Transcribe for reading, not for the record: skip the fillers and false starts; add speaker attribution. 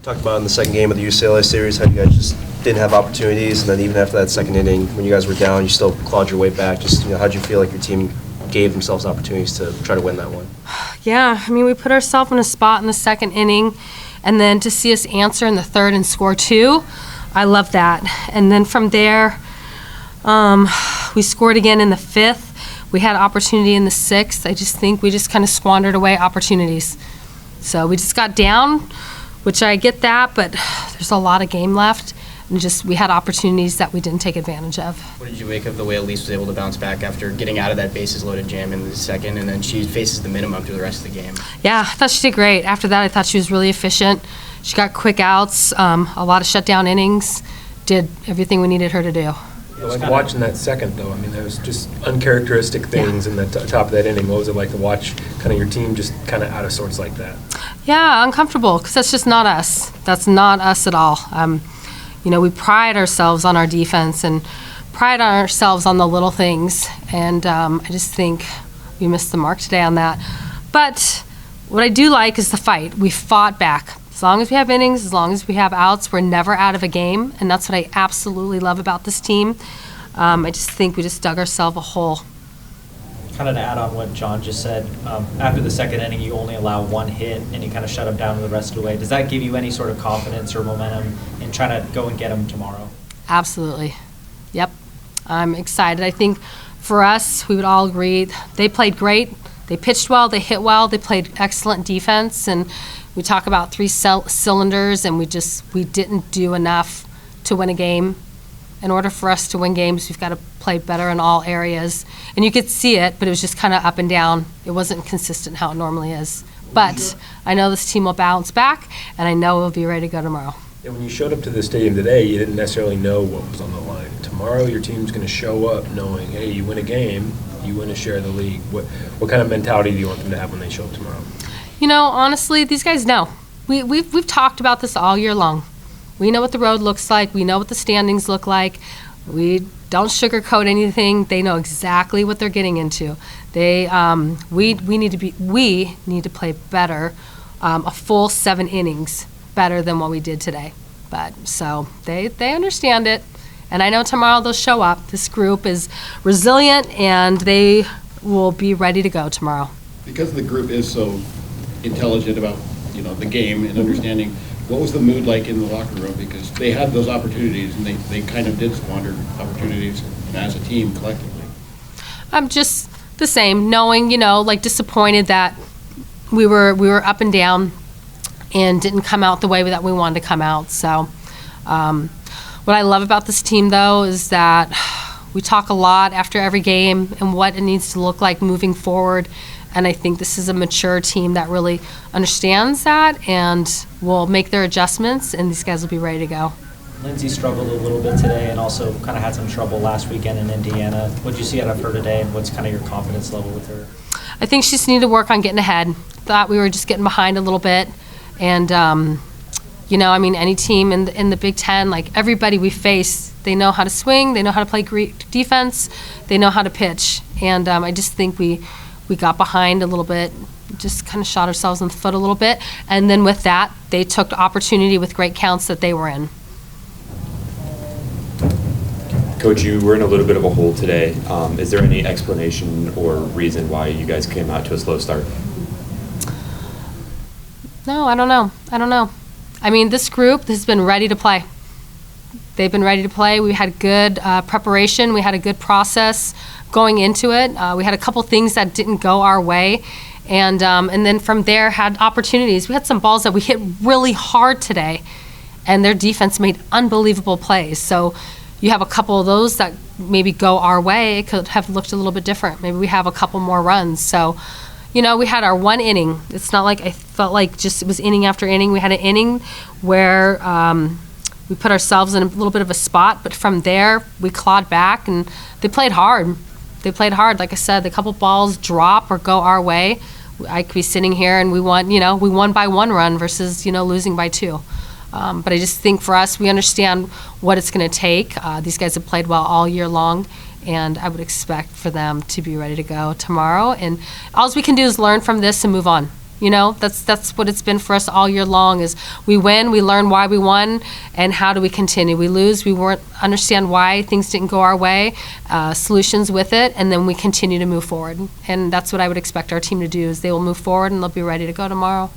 Speaker 1: Talked about in the second game of the UCLA series how you guys just didn't have opportunities, and then even after that second inning, when you guys were down, you still clawed your way back. Just, how'd you feel like your team gave themselves opportunities to try to win that one?
Speaker 2: Yeah, I mean, we put ourselves in a spot in the second inning, and then to see us answer in the third and score two, I love that. And then from there, we scored again in the fifth. We had opportunity in the sixth. I just think we just kind of squandered away opportunities. So we just got down, which I get that, but there's a lot of game left, and just we had opportunities that we didn't take advantage of.
Speaker 3: What did you make of the way Elise was able to bounce back after getting out of that bases-loaded jam in the second, and then she faces the minimum through the rest of the game?
Speaker 2: Yeah, I thought she did great. After that, I thought she was really efficient. She got quick outs, a lot of shutdown innings, did everything we needed her to do.
Speaker 4: Like watching that second, though, I mean, there was just uncharacteristic things in the top of that inning. What was it like to watch kind of your team just kind of out of sorts like that?
Speaker 2: Yeah, uncomfortable, because that's just not us. That's not us at all. We pride ourselves on our defense and pride ourselves on the little things, and I just think we missed the mark today on that. But what I do like is the fight. We fought back. As long as we have innings, as long as we have outs, we're never out of a game, and that's what I absolutely love about this team. I just think we just dug ourselves a hole.
Speaker 5: Kind of to add on what John just said, after the second inning, you only allow one hit, and you kind of shut them down the rest of the way. Does that give you any sort of confidence or momentum in trying to go and get them tomorrow?
Speaker 2: Absolutely. Yep. I'm excited. I think for us, we would all agree, they played great. They pitched well, they hit well, they played excellent defense, and we talk about three cylinders, and we didn't do enough to win a game. In order for us to win games, we've got to play better in all areas. And you could see it, but it was just kind of up and down. It wasn't consistent how it normally is. But I know this team will bounce back, and I know we'll be ready to go tomorrow.
Speaker 4: And when you showed up to the stadium today, you didn't necessarily know what was on the line. Tomorrow, your team's going to show up knowing, hey, you win a game, you win a share of the league. What kind of mentality do you want them to have when they show up tomorrow?
Speaker 2: Honestly, these guys know. We've talked about this all year long. We know what the road looks like. We know what the standings look like. We don't sugarcoat anything. They know exactly what they're getting into. We need to play better, a full 7 innings better than what we did today. So they understand it, and I know tomorrow they'll show up. This group is resilient, and they will be ready to go tomorrow.
Speaker 6: Because the group is so intelligent about the game and understanding, what was the mood like in the locker room? Because they had those opportunities, and they kind of did squander opportunities as a team collectively.
Speaker 2: Just the same, knowing, disappointed that we were up and down and didn't come out the way that we wanted to come out. So what I love about this team, though, is that we talk a lot after every game and what it needs to look like moving forward. And I think this is a mature team that really understands that and will make their adjustments, and these guys will be ready to go.
Speaker 5: Lindsay struggled a little bit today and also kind of had some trouble last weekend in Indiana. What did you see out of her today, and what's kind of your confidence level with her?
Speaker 2: I think she just needed to work on getting ahead. Thought we were just getting behind a little bit. And, any team in the Big Ten, like everybody we face, they know how to swing, they know how to play great defense, they know how to pitch. And I just think we got behind a little bit, just kind of shot ourselves in the foot a little bit. And then with that, they took the opportunity with great counts that they were in.
Speaker 7: Coach, you were in a little bit of a hole today. Is there any explanation or reason why you guys came out to a slow start?
Speaker 2: No, I don't know. I mean, this group has been ready to play. They've been ready to play. We had good preparation. We had a good process going into it. We had a couple things that didn't go our way. And then from there had opportunities. We had some balls that we hit really hard today, and their defense made unbelievable plays. So you have a couple of those that maybe go our way. It could have looked a little bit different. Maybe we have a couple more runs. So, we had our one inning. It's not like I felt like just it was inning after inning. We had an inning where we put ourselves in a little bit of a spot, but from there we clawed back, and they played hard. Like I said, the couple balls drop or go our way. I could be sitting here and we won by 1 run versus, losing by 2. But I just think for us, we understand what it's going to take. These guys have played well all year long, and I would expect for them to be ready to go tomorrow. And all we can do is learn from this and move on. You know, that's what it's been for us all year long, is we win, we learn why we won, and how do we continue. We lose, we weren't understand why things didn't go our way, solutions with it, and then we continue to move forward. And that's what I would expect our team to do, is they will move forward and they'll be ready to go tomorrow.